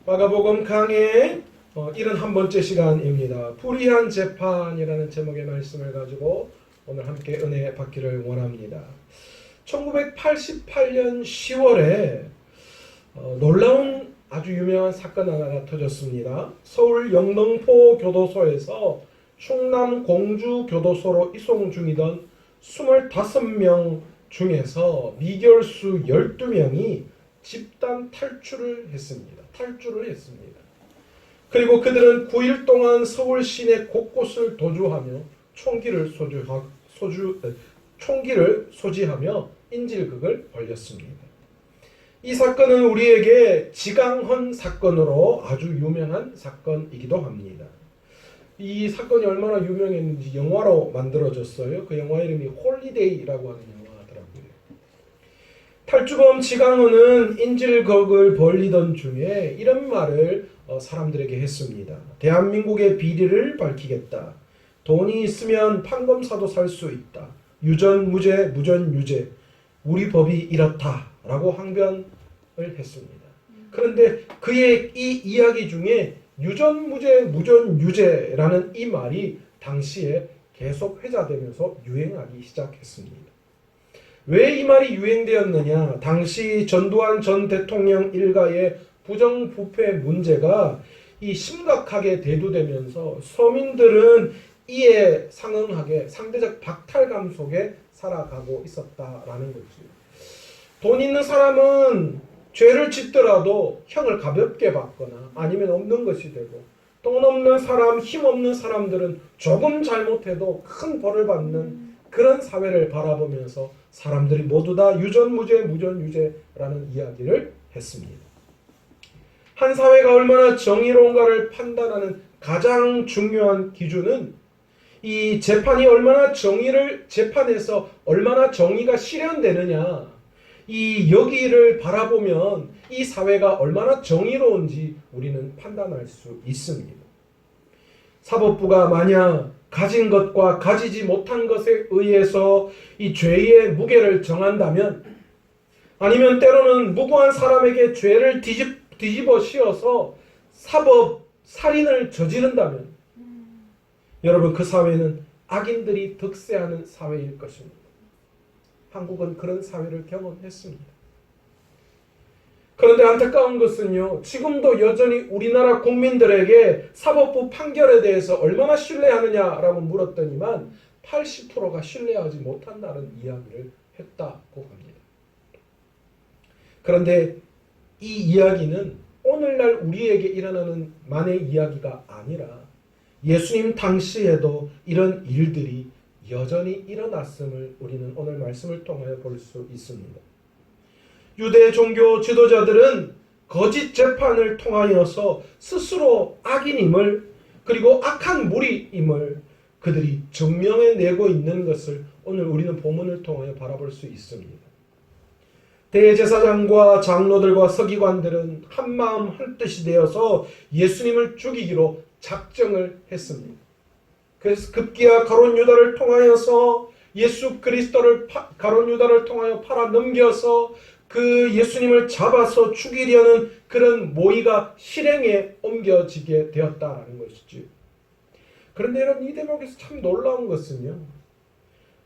마가복음 강의 71번째 시간입니다. 불의한 재판이라는 제목의 말씀을 가지고 오늘 함께 은혜 받기를 원합니다. 1988년 10월에 놀라운 아주 유명한 사건 하나가 터졌습니다. 서울 영등포 교도소에서 충남 공주 교도소로 이송 중이던 25명 중에서 미결수 12명이 집단 탈출을 했습니다. 그리고 그들은 9일 동안 서울 시내 곳곳을 도주하며 총기를 소지하며 인질극을 벌였습니다. 이 사건은 우리에게 지강헌 사건으로 아주 유명한 사건이기도 합니다. 이 사건이 얼마나 유명했는지 영화로 만들어졌어요. 그 영화 이름이 홀리데이라고 하는 영화더라고요. 탈주범 지강헌은 인질극을 벌리던 중에 이런 말을 사람들에게 했습니다. 대한민국의 비리를 밝히겠다. 돈이 있으면 판검사도 살 수 있다. 유전무죄, 무전유죄. 우리 법이 이렇다. 라고 항변을 했습니다. 그런데 그의 이 이야기 중에 유전무죄, 무전유죄라는 이 말이 당시에 계속 회자되면서 유행하기 시작했습니다. 왜 이 말이 유행되었느냐? 당시 전두환 전 대통령 일가의 부정부패 문제가 심각하게 대두되면서 서민들은 이에 상응하게 상대적 박탈감 속에 살아가고 있었다라는 거죠. 돈 있는 사람은 죄를 짓더라도 형을 가볍게 받거나 아니면 없는 것이 되고, 돈 없는 사람, 힘 없는 사람들은 조금 잘못해도 큰 벌을 받는 그런 사회를 바라보면서 사람들이 모두 다 유전무죄, 무전유죄라는 이야기를 했습니다. 한 사회가 얼마나 정의로운가를 판단하는 가장 중요한 기준은 이 재판이 재판에서 얼마나 정의가 실현되느냐, 여기를 바라보면 이 사회가 얼마나 정의로운지 우리는 판단할 수 있습니다. 사법부가 만약 가진 것과 가지지 못한 것에 의해서 이 죄의 무게를 정한다면, 아니면 때로는 무고한 사람에게 죄를 뒤집어 씌워서 살인을 저지른다면, 여러분, 그 사회는 악인들이 득세하는 사회일 것입니다. 한국은 그런 사회를 경험했습니다. 그런데 안타까운 것은요, 지금도 여전히 우리나라 국민들에게 사법부 판결에 대해서 얼마나 신뢰하느냐라고 물었더니만 80%가 신뢰하지 못한다는 이야기를 했다고 합니다. 그런데 이 이야기는 오늘날 우리에게 일어나는 만의 이야기가 아니라 예수님 당시에도 이런 일들이 여전히 일어났음을 우리는 오늘 말씀을 통하여 볼 수 있습니다. 유대 종교 지도자들은 거짓 재판을 통하여서 스스로 악인임을, 그리고 악한 무리임을 그들이 증명해내고 있는 것을 오늘 우리는 본문을 통하여 바라볼 수 있습니다. 대제사장과 장로들과 서기관들은 한마음 한뜻이 되어서 예수님을 죽이기로 작정을 했습니다. 그래서 급기야 가룟 유다를 통하여서 예수 그리스도를 가룟 유다를 통하여 팔아 넘겨서 그 예수님을 잡아서 죽이려는 그런 모의가 실행에 옮겨지게 되었다라는 것이죠. 그런데 여러분, 이 대목에서 참 놀라운 것은요,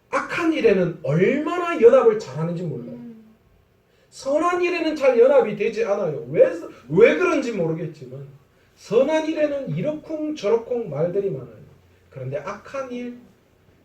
악한 일에는 얼마나 연합을 잘하는지 몰라요. 선한 일에는 잘 연합이 되지 않아요. 왜 그런지 모르겠지만 선한 일에는 이러쿵 저러쿵 말들이 많아요. 그런데 악한 일,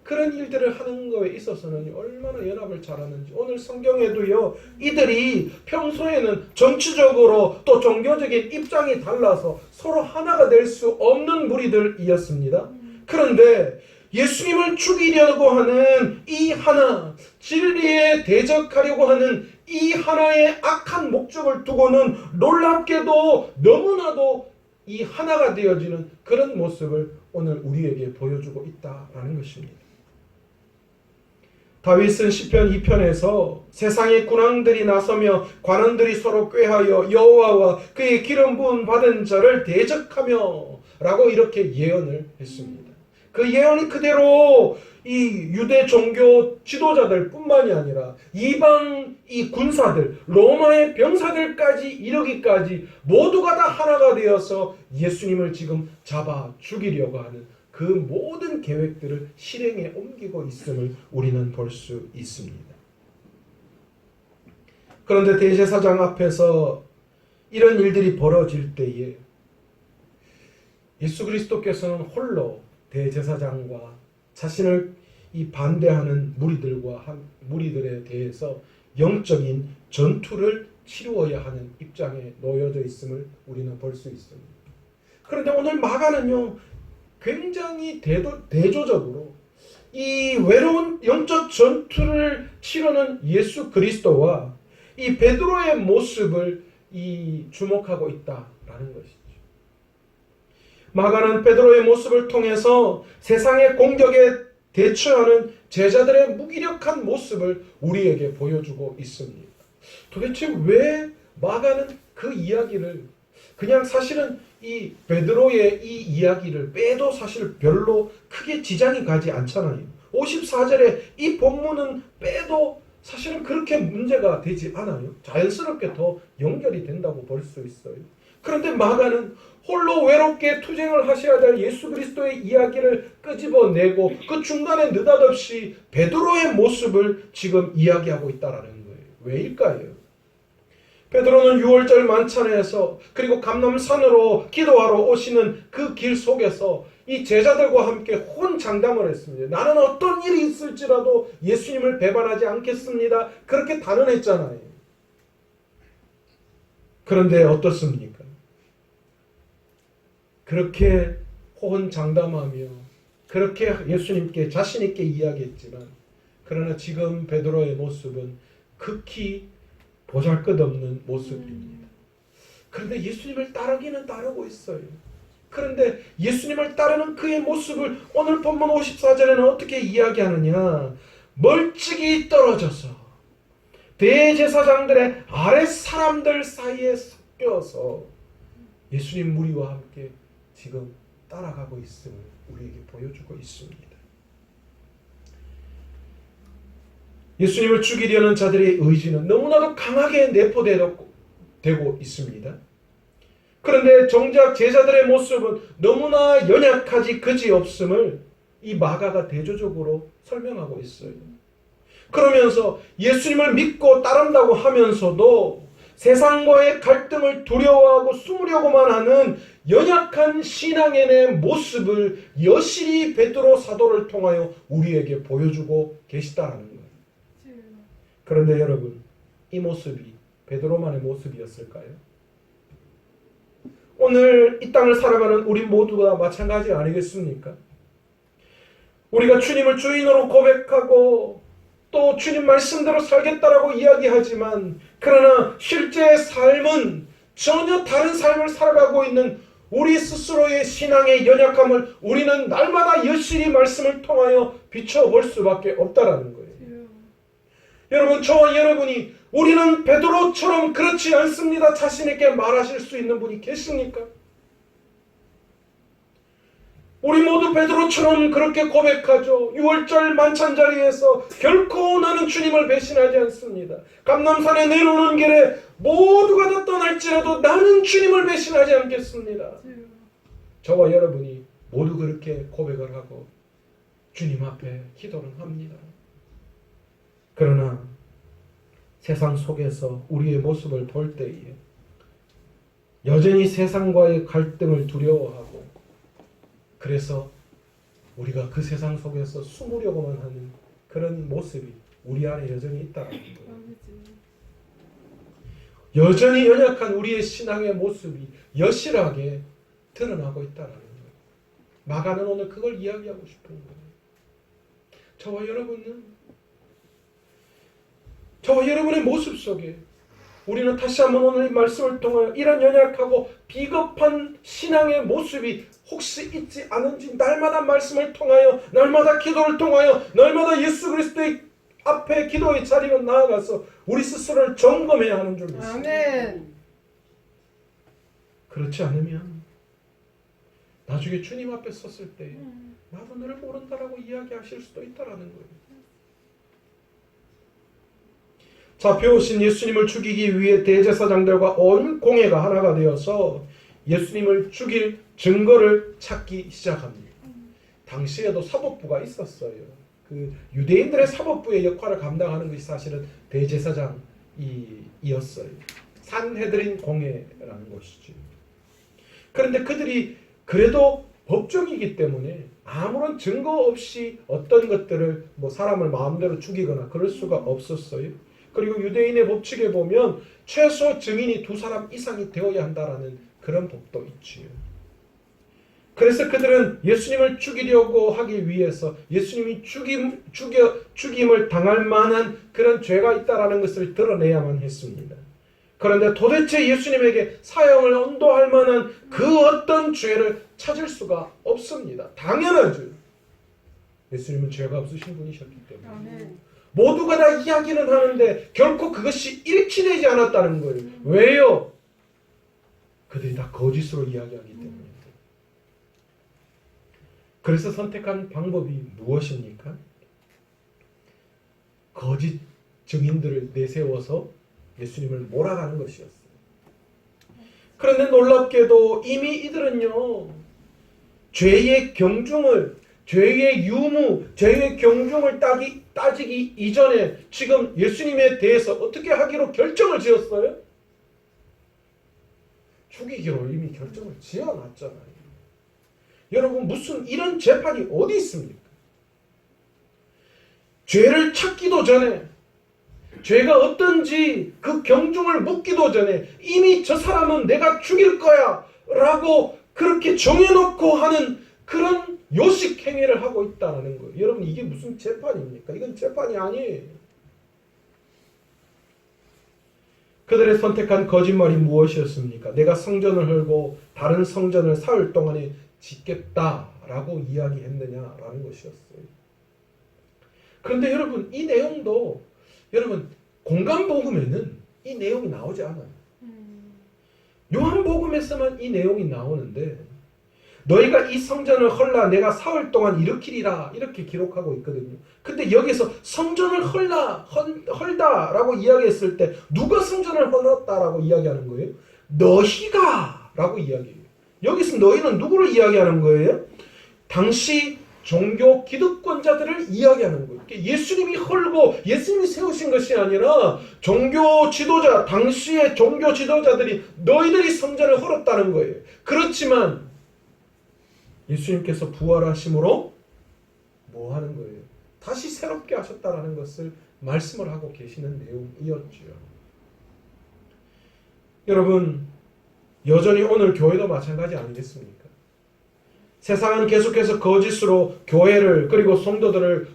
그런 일들을 하는 거에 있어서는 얼마나 연합을 잘하는지, 오늘 성경에도요, 이들이 평소에는 정치적으로 또 종교적인 입장이 달라서 서로 하나가 될 수 없는 무리들이었습니다. 그런데 예수님을 죽이려고 하는 이 하나, 진리에 대적하려고 하는 이 하나의 악한 목적을 두고는 놀랍게도 너무나도 이 하나가 되어지는 그런 모습을 오늘 우리에게 보여주고 있다라는 것입니다. 다윗은 시편 2편에서 세상의 군왕들이 나서며 관원들이 서로 꾀하여 여호와와 그의 기름 부음 받은 자를 대적하며 라고 이렇게 예언을 했습니다. 그 예언 그대로 이 유대 종교 지도자들 뿐만이 아니라 이방 이 군사들, 로마의 병사들까지 이르기까지 모두가 다 하나가 되어서 예수님을 지금 잡아 죽이려고 하는 그 모든 계획들을 실행에 옮기고 있음을 우리는 볼 수 있습니다. 그런데 대제사장 앞에서 이런 일들이 벌어질 때에 예수 그리스도께서는 홀로 대제사장과 자신을 이 반대하는 무리들에 대해서 영적인 전투를 치루어야 하는 입장에 놓여져 있음을 우리는 볼 수 있습니다. 그런데 오늘 마가는요, 굉장히 대조적으로 이 외로운 영적 전투를 치르는 예수 그리스도와 이 베드로의 모습을 주목하고 있다라는 것이죠. 마가는 베드로의 모습을 통해서 세상의 공격에 대처하는 제자들의 무기력한 모습을 우리에게 보여주고 있습니다. 도대체 왜 마가는 그 이야기를 그냥 사실은 이 베드로의 이 이야기를 빼도 사실 별로 크게 지장이 가지 않잖아요. 54절에 이 본문은 빼도 사실은 그렇게 문제가 되지 않아요. 자연스럽게 더 연결이 된다고 볼 수 있어요. 그런데 마가는 홀로 외롭게 투쟁을 하셔야 될 예수 그리스도의 이야기를 끄집어내고 그 중간에 느닷없이 베드로의 모습을 지금 이야기하고 있다는 거예요. 왜일까요? 베드로는 6월절 만찬에서 그리고 감람산으로 기도하러 오시는 그 길 속에서 이 제자들과 함께 혼장담을 했습니다. 나는 어떤 일이 있을지라도 예수님을 배반하지 않겠습니다. 그렇게 단언했잖아요. 그런데 어떻습니까? 그렇게 호언장담하며 그렇게 예수님께 자신 있게 이야기했지만 그러나 지금 베드로의 모습은 극히 보잘것없는 모습입니다. 그런데 예수님을 따르기는 따르고 있어요. 그런데 예수님을 따르는 그의 모습을 오늘 본문 54절에는 어떻게 이야기하느냐? 멀찍이 떨어져서 대제사장들의 아랫 사람들 사이에 섞여서 예수님 무리와 함께 지금 따라가고 있음을 우리에게 보여주고 있습니다. 예수님을 죽이려는 자들의 의지는 너무나도 강하게 내포되고 있습니다. 그런데 정작 제자들의 모습은 너무나 연약하지 그지없음을 이 마가가 대조적으로 설명하고 있어요. 그러면서 예수님을 믿고 따른다고 하면서도 세상과의 갈등을 두려워하고 숨으려고만 하는 연약한 신앙인의 모습을 여실히 베드로 사도를 통하여 우리에게 보여주고 계시다라는 거예요. 그런데 여러분, 이 모습이 베드로만의 모습이었을까요? 오늘 이 땅을 살아가는 우리 모두가 마찬가지 아니겠습니까? 우리가 주님을 주인으로 고백하고 또 주님 말씀대로 살겠다라고 이야기하지만 그러나 실제의 삶은 전혀 다른 삶을 살아가고 있는 우리 스스로의 신앙의 연약함을 우리는 날마다 여실히 말씀을 통하여 비춰볼 수밖에 없다라는 거예요. 여러분, 저와 여러분이 우리는 베드로처럼 그렇지 않습니다. 자신 있게 말하실 수 있는 분이 계십니까? 우리 모두 베드로처럼 그렇게 고백하죠. 6월절 만찬 자리에서 결코 나는 주님을 배신하지 않습니다. 감람산에 내려오는 길에 모두가 다 떠날지라도 나는 주님을 배신하지 않겠습니다. 저와 여러분이 모두 그렇게 고백을 하고 주님 앞에 기도를 합니다. 그러나 세상 속에서 우리의 모습을 볼 때에 여전히 세상과의 갈등을 두려워하고 그래서 우리가 그 세상 속에서 숨으려고만 하는 그런 모습이 우리 안에 여전히 있다는 거예요. 여전히 연약한 우리의 신앙의 모습이 여실하게 드러나고 있다는 거예요. 마가는 오늘 그걸 이야기하고 싶은 거예요. 저와 여러분의 모습 속에 우리는 다시 한번 오늘 이 말씀을 통하여 이런 연약하고 비겁한 신앙의 모습이 혹시 있지 않은지 날마다 말씀을 통하여 날마다 기도를 통하여 날마다 예수 그리스도의 앞에 기도의 자리로 나아가서 우리 스스로를 점검해야 하는 줄 믿습니다. 아멘. 그렇지 않으면 나중에 주님 앞에 섰을 때 나도 너를 모른다라고 이야기하실 수도 있다라는 거예요. 잡혀오신 예수님을 죽이기 위해 대제사장들과 온 공회가 하나가 되어서 예수님을 죽일 증거를 찾기 시작합니다. 당시에도 사법부가 있었어요. 그 유대인들의 사법부의 역할을 감당하는 것이 사실은 대제사장이었어요. 산헤드린 공회라는 것이죠. 그런데 그들이 그래도 법정이기 때문에 아무런 증거 없이 어떤 것들을 사람을 마음대로 죽이거나 그럴 수가 없었어요. 그리고 유대인의 법칙에 보면 최소 증인이 2사람 이상이 되어야 한다라는 그런 법도 있지요. 그래서 그들은 예수님을 죽이려고 하기 위해서 예수님이 죽임을 당할 만한 그런 죄가 있다라는 것을 드러내야만 했습니다. 그런데 도대체 예수님에게 사형을 언도할 만한 그 어떤 죄를 찾을 수가 없습니다. 당연하죠. 예수님은 죄가 없으신 분이셨기 때문에. 아멘. 모두가 다 이야기는 하는데 결코 그것이 일치되지 않았다는 거예요. 왜요? 그들이 다 거짓으로 이야기하기 때문입니다. 그래서 선택한 방법이 무엇입니까? 거짓 증인들을 내세워서 예수님을 몰아가는 것이었어요. 그런데 놀랍게도 이미 이들은요, 죄의 경중을, 죄의 유무, 죄의 경중을 따지기 이전에 지금 예수님에 대해서 어떻게 하기로 결정을 지었어요? 죽이기로 이미 결정을 지어놨잖아요. 여러분, 무슨 이런 재판이 어디 있습니까? 죄를 찾기도 전에, 죄가 어떤지 그 경중을 묻기도 전에 이미 저 사람은 내가 죽일 거야 라고 그렇게 정해놓고 하는 그런 요식 행위를 하고 있다는 거예요. 여러분, 이게 무슨 재판입니까? 이건 재판이 아니에요. 그들의 선택한 거짓말이 무엇이었습니까? 내가 성전을 헐고 다른 성전을 사흘 동안에 짓겠다라고 이야기했느냐라는 것이었어요. 그런데 여러분, 이 내용도 여러분 공간복음에는 이 내용이 나오지 않아요. 요한복음에서만 이 내용이 나오는데 너희가 이 성전을 헐라 내가 사흘 동안 일으키리라 이렇게 기록하고 있거든요. 근데 여기서 성전을 헐다라고 이야기했을 때 누가 성전을 헐었다라고 이야기하는 거예요? 너희가 라고 이야기해요. 여기서 너희는 누구를 이야기하는 거예요? 당시 종교 기득권자들을 이야기하는 거예요. 예수님이 헐고 예수님이 세우신 것이 아니라 종교 지도자, 당시의 종교 지도자들이 너희들이 성전을 헐었다는 거예요. 그렇지만 예수님께서 부활하심으로 뭐 하는 거예요? 다시 새롭게 하셨다라는 것을 말씀을 하고 계시는 내용이었죠. 여러분, 여전히 오늘 교회도 마찬가지 아니겠습니까? 세상은 계속해서 거짓으로 교회를 그리고 성도들을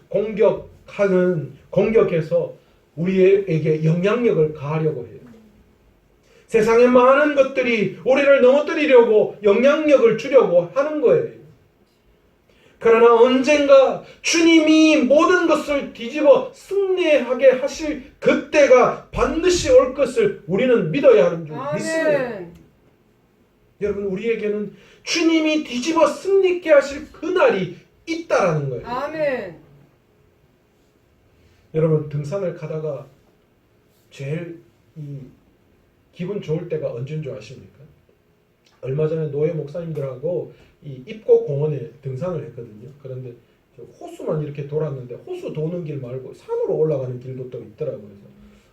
공격해서 우리에게 영향력을 가하려고 해요. 세상의 많은 것들이 우리를 넘어뜨리려고 영향력을 주려고 하는 거예요. 그러나 언젠가 주님이 모든 것을 뒤집어 승리하게 하실 그때가 반드시 올 것을 우리는 믿어야 하는 줄 믿습니다. 여러분, 우리에게는 주님이 뒤집어 승리케 하실 그날이 있다라는 거예요. 아멘. 여러분, 등산을 가다가 제일 기분 좋을 때가 언제인 줄 아십니까? 얼마 전에 노예 목사님들하고 이 입고 공원에 등산을 했거든요. 그런데 호수만 이렇게 돌았는데 호수 도는 길 말고 산으로 올라가는 길도 또 있더라고요. 그래서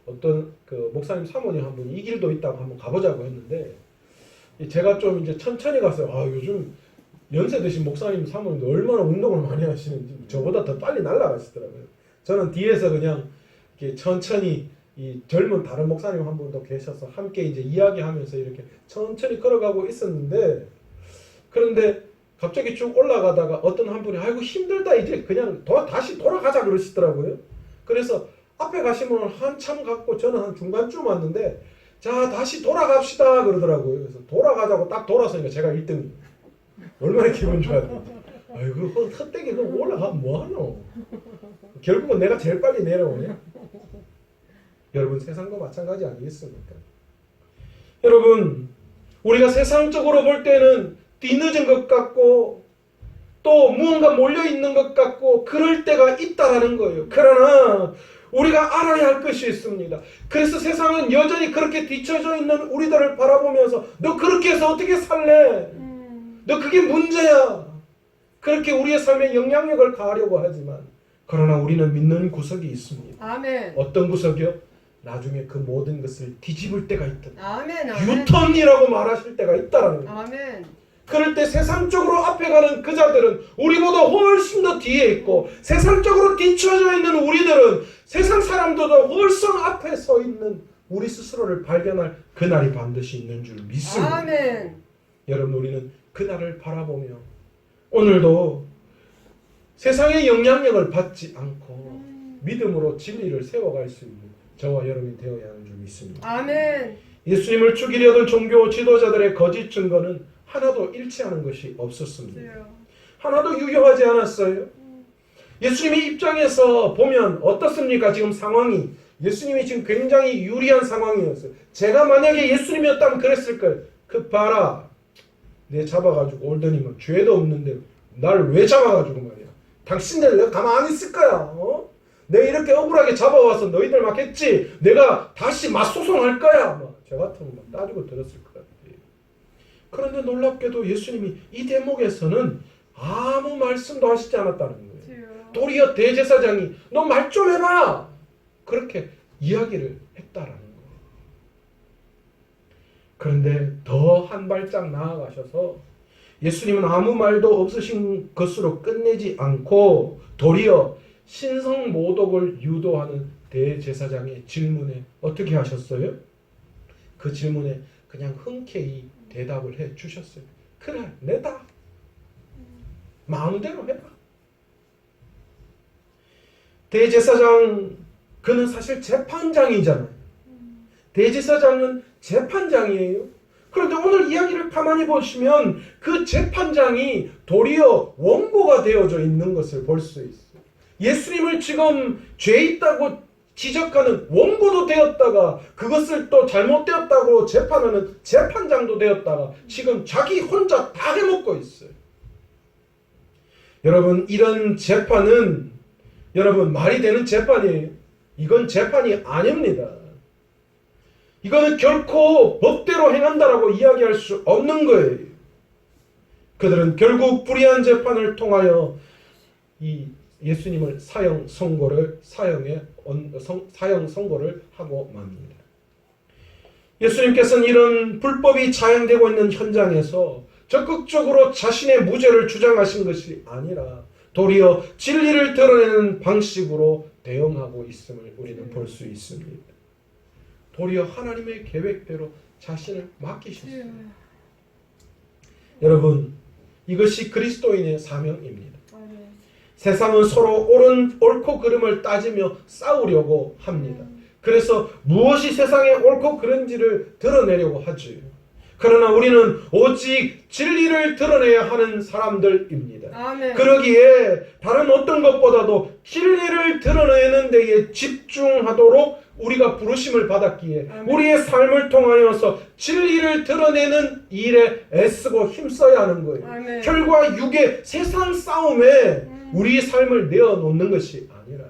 어떤 그 목사님 사모님 한 분이 이 길도 있다고 한번 가보자고 했는데 제가 좀 이제 천천히 갔어요. 아, 요즘 연세 드신 목사님 사모님도 얼마나 운동을 많이 하시는지 저보다 더 빨리 날아가시더라고요. 저는 뒤에서 그냥 이렇게 천천히 이 젊은 다른 목사님 한 분도 계셔서 함께 이제 이야기하면서 이렇게 천천히 걸어가고 있었는데, 그런데 갑자기 쭉 올라가다가 어떤 한 분이 아이고 힘들다 이제 그냥 다시 돌아가자 그러시더라고요. 그래서 앞에 가신 분은 한참 갔고 저는 한 중간쯤 왔는데 자 다시 돌아갑시다 그러더라고요. 그래서 돌아가자고 딱 돌아서니까 제가 1등. 얼마나 기분 좋아요. 아이고 헛되게 그거 올라가면 뭐하노. 결국은 내가 제일 빨리 내려오네. 여러분, 세상과 마찬가지 아니겠습니까? 여러분, 우리가 세상적으로 볼 때는 뒤늦은 것 같고 또 무언가 몰려있는 것 같고 그럴 때가 있다라는 거예요. 그러나 우리가 알아야 할 것이 있습니다. 그래서 세상은 여전히 그렇게 뒤처져 있는 우리들을 바라보면서 너 그렇게 해서 어떻게 살래? 너 그게 문제야. 그렇게 우리의 삶에 영향력을 가하려고 하지만 그러나 우리는 믿는 구석이 있습니다. 아멘. 어떤 구석이요? 나중에 그 모든 것을 뒤집을 때가 있다. 아멘. 아멘. 유턴이라고 말하실 때가 있다라는 거예요. 아멘. 그럴 때 세상적으로 앞에 가는 그 자들은 우리보다 훨씬 더 뒤에 있고 세상적으로 뒤쳐져 있는 우리들은 세상 사람들보다 훨씬 앞에 서 있는 우리 스스로를 발견할 그날이 반드시 있는 줄 믿습니다. 아멘. 여러분 우리는 그날을 바라보며 오늘도 세상의 영향력을 받지 않고 믿음으로 진리를 세워갈 수 있는 저와 여러분이 되어야 하는 줄 믿습니다. 아멘. 예수님을 죽이려던 종교 지도자들의 거짓 증거는 하나도 일치하는 것이 없었습니다. 하나도 유효하지 않았어요. 예수님의 입장에서 보면 어떻습니까? 지금 상황이 예수님이 지금 굉장히 유리한 상황이었어요. 제가 만약에 예수님이었다면 그랬을 거예요. 그 봐라, 내 잡아가지고 올더니만 죄도 없는데 날 왜 잡아가지고 말이야. 당신들 내가 가만히 있을 거야. 내가 이렇게 억울하게 잡아와서 너희들 막 했지. 내가 다시 맞소송할 거야. 저 같으면 막 따지고 들었을 거야. 그런데 놀랍게도 예수님이 이 대목에서는 아무 말씀도 하시지 않았다는 거예요. 도리어 대제사장이 너 말 좀 해봐. 그렇게 이야기를 했다라는 거예요. 그런데 더 한 발짝 나아가셔서 예수님은 아무 말도 없으신 것으로 끝내지 않고 도리어 신성모독을 유도하는 대제사장의 질문에 어떻게 하셨어요? 그 질문에 그냥 흔쾌히 대답을 해 주셨어요. 그래, 내다. 마음대로 해봐. 대제사장, 그는 사실 재판장이잖아요. 대제사장은 재판장이에요. 그런데 오늘 이야기를 가만히 보시면 그 재판장이 도리어 원고가 되어져 있는 것을 볼 수 있어요. 예수님을 지금 죄 있다고 지적하는 원고도 되었다가 그것을 또 잘못되었다고 재판하는 재판장도 되었다가 지금 자기 혼자 다 해먹고 있어요. 여러분 이런 재판은 여러분 말이 되는 재판이에요. 이건 재판이 아닙니다. 이거는 결코 법대로 행한다라고 이야기할 수 없는 거예요. 그들은 결국 불의한 재판을 통하여 이 예수님을 사형 선고를 하고 맙니다. 예수님께서는 이런 불법이 자행되고 있는 현장에서 적극적으로 자신의 무죄를 주장하신 것이 아니라 도리어 진리를 드러내는 방식으로 대응하고 있음을 우리는 볼 수 있습니다. 도리어 하나님의 계획대로 자신을 맡기셨어요. 여러분 이것이 그리스도인의 사명입니다. 세상은 서로 옳고 그름을 따지며 싸우려고 합니다. 그래서 무엇이 세상에 옳고 그른지를 드러내려고 하죠. 그러나 우리는 오직 진리를 드러내야 하는 사람들입니다. 아멘. 그러기에 다른 어떤 것보다도 진리를 드러내는 데에 집중하도록 우리가 부르심을 받았기에 아멘. 우리의 삶을 통하여서 진리를 드러내는 일에 애쓰고 힘써야 하는 거예요. 아멘. 혈과 육의 세상 싸움에 우리의 삶을 내어놓는 것이 아니라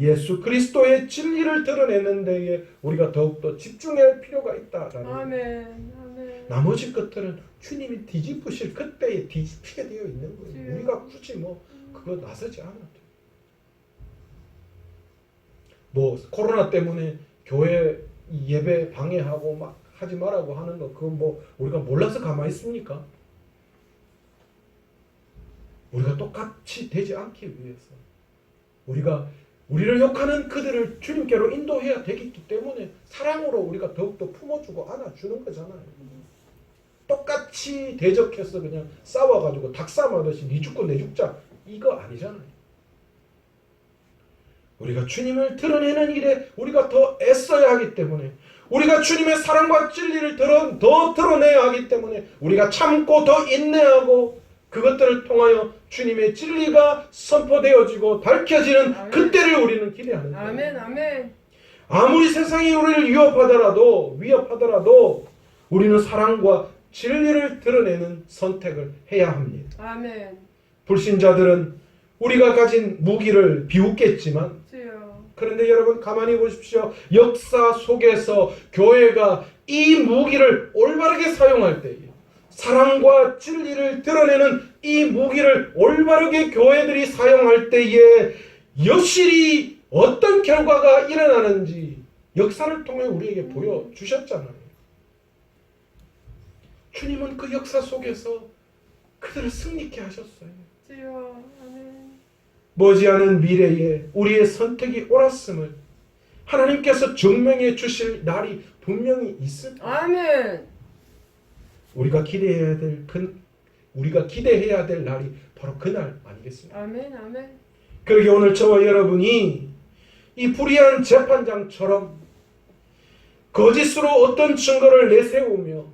예수 그리스도의 진리를 드러내는 데에 우리가 더욱더 집중할 필요가 있다라는 아멘. 나머지 것들은 주님이 뒤집으실 그때에 뒤집히게 되어 있는 거예요. 우리가 굳이 그거 나서지 않아도 코로나 때문에 교회 예배 방해하고 막 하지 말라고 하는 거 그건 우리가 몰라서 가만히 있습니까? 우리가 똑같이 되지 않기 위해서 우리를 욕하는 그들을 주님께로 인도해야 되기 때문에 사랑으로 우리가 더욱더 품어주고 안아주는 거잖아요. 똑같이 대적해서 그냥 싸워가지고 닭싸움하듯이 니 죽고 내 죽자 이거 아니잖아요. 우리가 주님을 드러내는 일에 우리가 더 애써야 하기 때문에 우리가 주님의 사랑과 진리를 더 드러내야 하기 때문에 우리가 참고 더 인내하고 그것들을 통하여 주님의 진리가 선포되어지고 밝혀지는 아멘. 그때를 우리는 기대하는 거예요. 아멘. 아멘. 아무리 세상이 우리를 위협하더라도 우리는 사랑과 진리를 드러내는 선택을 해야 합니다. 아멘. 불신자들은 우리가 가진 무기를 비웃겠지만 주여. 그런데 여러분 가만히 보십시오. 역사 속에서 교회가 이 무기를 올바르게 사용할 때에 사랑과 진리를 드러내는 이 무기를 올바르게 교회들이 사용할 때에 여실히 어떤 결과가 일어나는지 역사를 통해 우리에게 보여주셨잖아요. 주님은 그 역사 속에서 그들을 승리케 하셨어요. 주여. 아멘. 머지않은 미래에 우리의 선택이 옳았음을 하나님께서 증명해 주실 날이 분명히 있을 거예요. 아멘. 우리가 기대해야 될 날이 바로 그날 아니겠습니까? 아멘. 아멘. 그러게 오늘 저와 여러분이 이 불의한 재판장처럼 거짓으로 어떤 증거를 내세우며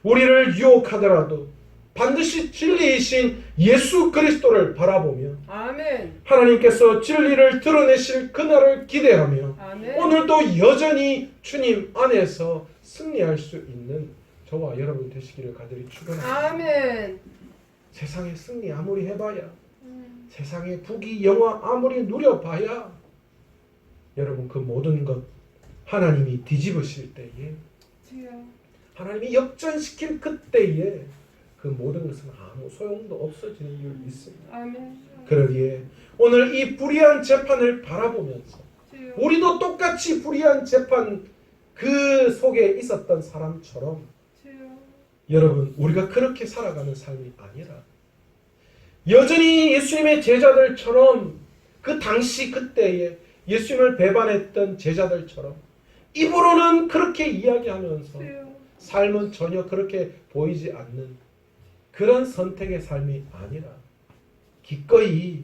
우리를 유혹하더라도 반드시 진리이신 예수 그리스도를 바라보며 아멘. 하나님께서 진리를 드러내실 그날을 기대하며 아멘. 오늘도 여전히 주님 안에서 승리할 수 있는 저와 여러분 되시기를 간절히 축원합니다. 아멘. 세상의 승리 아무리 해봐야 세상의 부귀 영화 아무리 누려봐야 여러분 그 모든 것 하나님이 뒤집으실 때에 주여. 하나님이 역전시킬 그때에 그 모든 것은 아무 소용도 없어지는 이유가 있습니다. 아멘. 그러기에 오늘 이 불의한 재판을 바라보면서 주여. 우리도 똑같이 불의한 재판 그 속에 있었던 사람처럼 주여. 여러분 우리가 그렇게 살아가는 삶이 아니라 여전히 예수님의 제자들처럼 그 당시 그때에 예수님을 배반했던 제자들처럼 입으로는 그렇게 이야기하면서 주여. 삶은 전혀 그렇게 보이지 않는 그런 선택의 삶이 아니라 기꺼이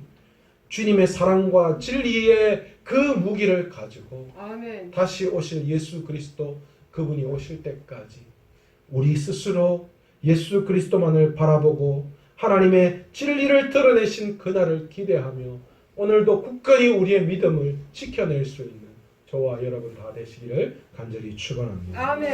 주님의 사랑과 진리의 그 무기를 가지고 아멘. 다시 오실 예수 그리스도 그분이 오실 때까지 우리 스스로 예수 그리스도만을 바라보고 하나님의 진리를 드러내신 그날을 기대하며 오늘도 굳건히 우리의 믿음을 지켜낼 수 있는 저와 여러분 다 되시기를 간절히 축원합니다. 아멘.